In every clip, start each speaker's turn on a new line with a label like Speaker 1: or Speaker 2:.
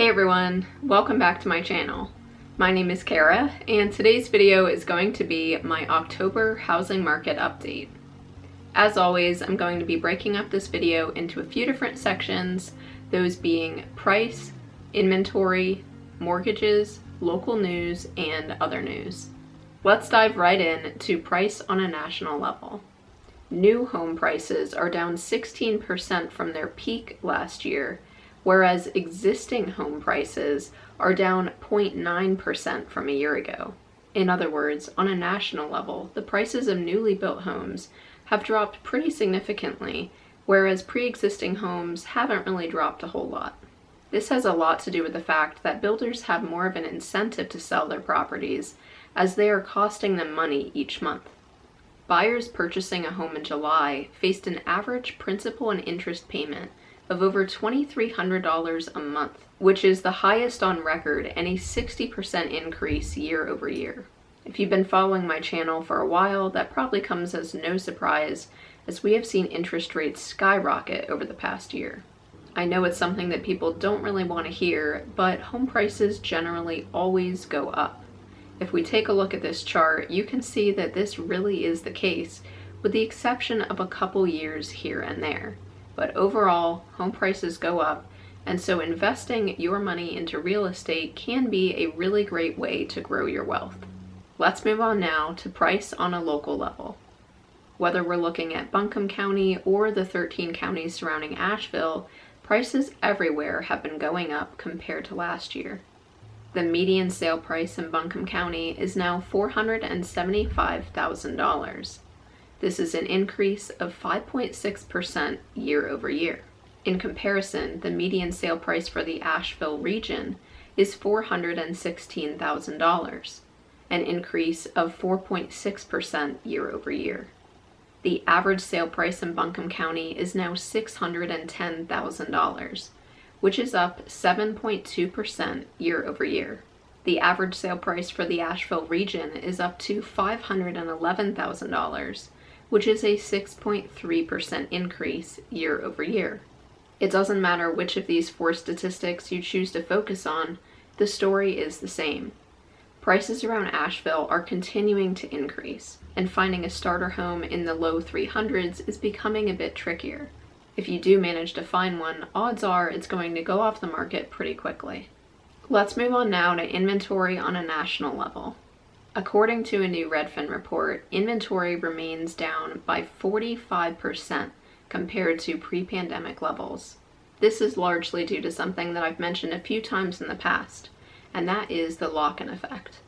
Speaker 1: Hey everyone, welcome back to my channel. My name is Kara, and today's video is going to be my October housing market update. As always, I'm going to be breaking up this video into a few different sections, those being price, inventory, mortgages, local news, and other news. Let's dive right in to price on a national level. New home prices are down 16% from their peak last year, whereas existing home prices are down 0.9% from a year ago. In other words, on a national level, the prices of newly built homes have dropped pretty significantly, whereas pre-existing homes haven't really dropped a whole lot. This has a lot to do with the fact that builders have more of an incentive to sell their properties, as they are costing them money each month. Buyers purchasing a home in July faced an average principal and interest payment of over $2,300 a month, which is the highest on record and a 60% increase year over year. If you've been following my channel for a while, that probably comes as no surprise, as we have seen interest rates skyrocket over the past year. I know it's something that people don't really want to hear, but home prices generally always go up. If we take a look at this chart, you can see that this really is the case, with the exception of a couple years here and there. But overall, home prices go up, and so investing your money into real estate can be a really great way to grow your wealth. Let's move on now to price on a local level. Whether we're looking at Buncombe County or the 13 counties surrounding Asheville, prices everywhere have been going up compared to last year. The median sale price in Buncombe County is now $475,000. This is an increase of 5.6% year over year. In comparison, the median sale price for the Asheville region is $416,000, an increase of 4.6% year over year. The average sale price in Buncombe County is now $610,000, which is up 7.2% year over year. The average sale price for the Asheville region is up to $511,000, which is a 6.3% increase year over year. It doesn't matter which of these four statistics you choose to focus on, the story is the same. Prices around Asheville are continuing to increase, and finding a starter home in the low 300s is becoming a bit trickier. If you do manage to find one, odds are it's going to go off the market pretty quickly. Let's move on now to inventory on a national level. According to a new Redfin report, inventory remains down by 45% compared to pre-pandemic levels. This is largely due to something that I've mentioned a few times in the past, and that is the lock-in effect.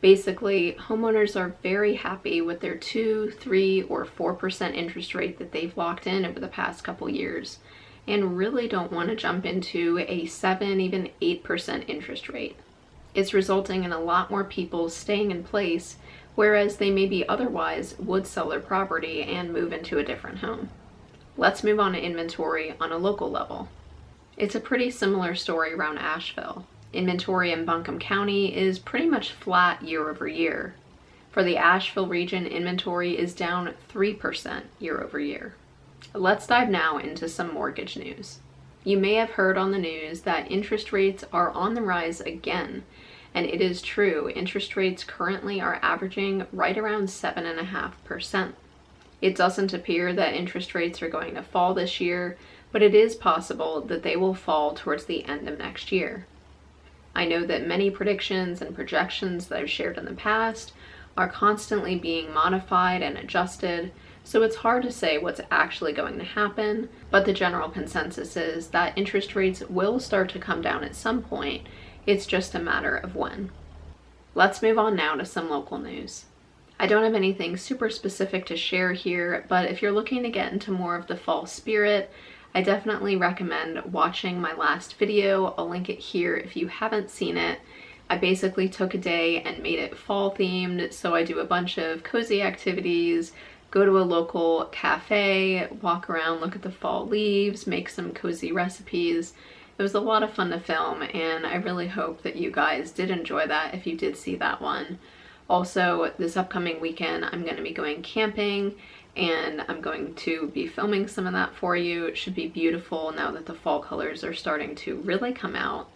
Speaker 1: Basically, homeowners are very happy with their 2, 3, or 4% interest rate that they've locked in over the past couple years, and really don't want to jump into a 7, even 8% interest rate. It's resulting in a lot more people staying in place, whereas they maybe otherwise would sell their property and move into a different home. Let's move on to inventory on a local level. It's a pretty similar story around Asheville. Inventory in Buncombe County is pretty much flat year over year. For the Asheville region, inventory is down 3% year over year. Let's dive now into some mortgage news. You may have heard on the news that interest rates are on the rise again, and it is true. Interest rates currently are averaging right around 7.5%. It doesn't appear that interest rates are going to fall this year, but it is possible that they will fall towards the end of next year. I know that many predictions and projections that I've shared in the past are constantly being modified and adjusted, so it's hard to say what's actually going to happen, but the general consensus is that interest rates will start to come down at some point. It's just a matter of when. Let's move on now to some local news. I don't have anything super specific to share here, but if you're looking to get into more of the fall spirit, I definitely recommend watching my last video. I'll link it here if you haven't seen it. I basically took a day and made it fall themed, so I do a bunch of cozy activities, go to a local cafe, walk around, look at the fall leaves, make some cozy recipes. It was a lot of fun to film, and I really hope that you guys did enjoy that if you did see that one. Also, this upcoming weekend, I'm going to be going camping, and I'm going to be filming some of that for you. It should be beautiful now that the fall colors are starting to really come out.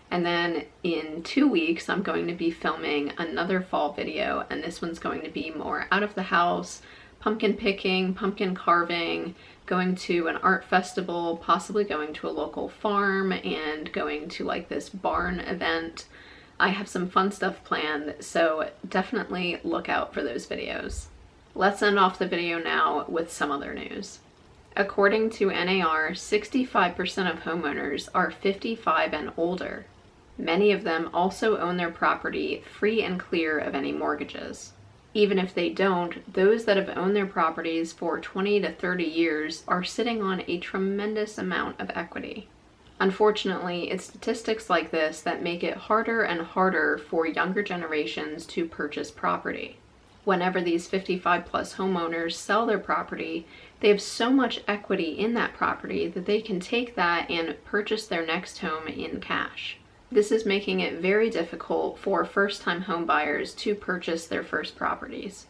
Speaker 1: And then in 2 weeks, I'm going to be filming another fall video, and this one's going to be more out of the house, pumpkin picking, pumpkin carving, going to an art festival, possibly going to a local farm, and going to like this barn event. I have some fun stuff planned, so definitely look out for those videos. Let's end off the video now with some other news. According to NAR, 65% of homeowners are 55 and older. Many of them also own their property free and clear of any mortgages. Even if they don't, those that have owned their properties for 20 to 30 years are sitting on a tremendous amount of equity. Unfortunately, it's statistics like this that make it harder and harder for younger generations to purchase property. Whenever these 55 plus homeowners sell their property, they have so much equity in that property that they can take that and purchase their next home in cash. This is making it very difficult for first-time home buyers to purchase their first properties.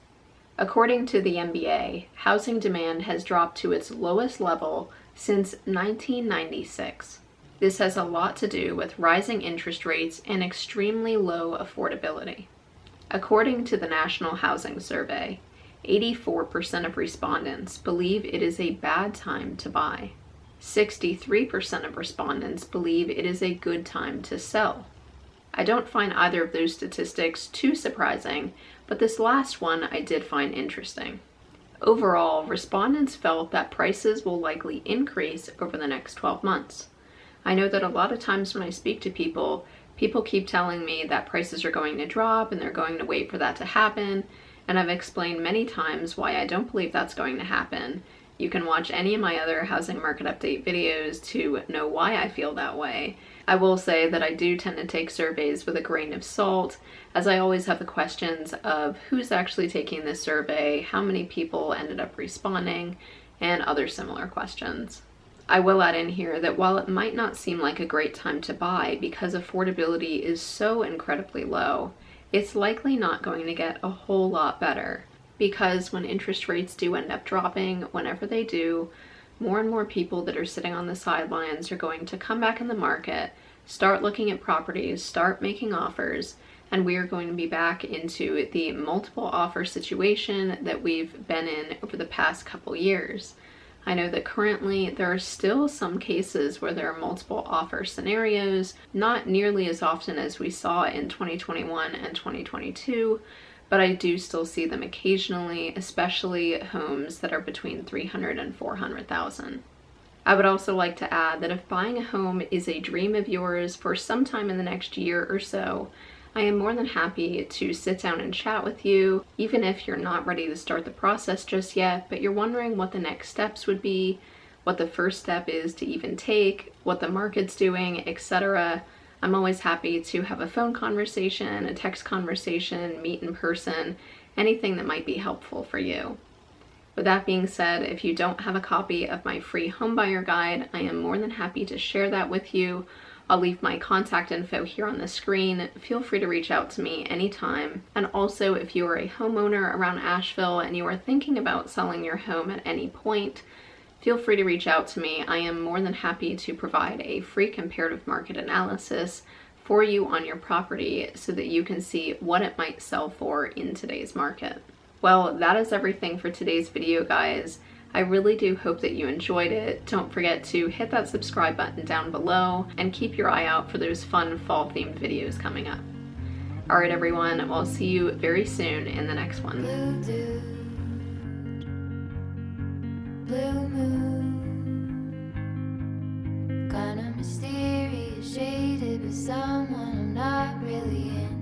Speaker 1: According to the MBA, housing demand has dropped to its lowest level since 1996. This has a lot to do with rising interest rates and extremely low affordability. According to the National Housing Survey, 84% of respondents believe it is a bad time to buy. 63% of respondents believe it is a good time to sell. I don't find either of those statistics too surprising, but this last one I did find interesting. Overall, respondents felt that prices will likely increase over the next 12 months. I know that a lot of times when I speak to people keep telling me that prices are going to drop and they're going to wait for that to happen, and I've explained many times why I don't believe that's going to happen. You can watch any of my other housing market update videos to know why I feel that way. I will say that I do tend to take surveys with a grain of salt, as I always have the questions of who's actually taking this survey, how many people ended up responding, and other similar questions. I will add in here that while it might not seem like a great time to buy because affordability is so incredibly low, it's likely not going to get a whole lot better. Because when interest rates do end up dropping, whenever they do, more and more people that are sitting on the sidelines are going to come back in the market, start looking at properties, start making offers, and we are going to be back into the multiple offer situation that we've been in over the past couple years. I know that currently there are still some cases where there are multiple offer scenarios, not nearly as often as we saw in 2021 and 2022, but I do still see them occasionally, especially homes that are between $300,000 and $400,000. I would also like to add that if buying a home is a dream of yours for some time in the next year or so, I am more than happy to sit down and chat with you, even if you're not ready to start the process just yet, but you're wondering what the next steps would be, what the first step is to even take, what the market's doing, etc. I'm always happy to have a phone conversation, a text conversation, meet in person, anything that might be helpful for you. With that being said, if you don't have a copy of my free homebuyer guide, I am more than happy to share that with you. I'll leave my contact info here on the screen. Feel free to reach out to me anytime. And also, if you are a homeowner around Asheville and you are thinking about selling your home at any point, feel free to reach out to me. I am more than happy to provide a free comparative market analysis for you on your property so that you can see what it might sell for in today's market. Well, that is everything for today's video, guys. I really do hope that you enjoyed it. Don't forget to hit that subscribe button down below and keep your eye out for those fun fall-themed videos coming up. All right, everyone, I'll see you very soon in the next one.
Speaker 2: Blue dew, blue moon, kinda mysterious, shaded with someone I'm not really in.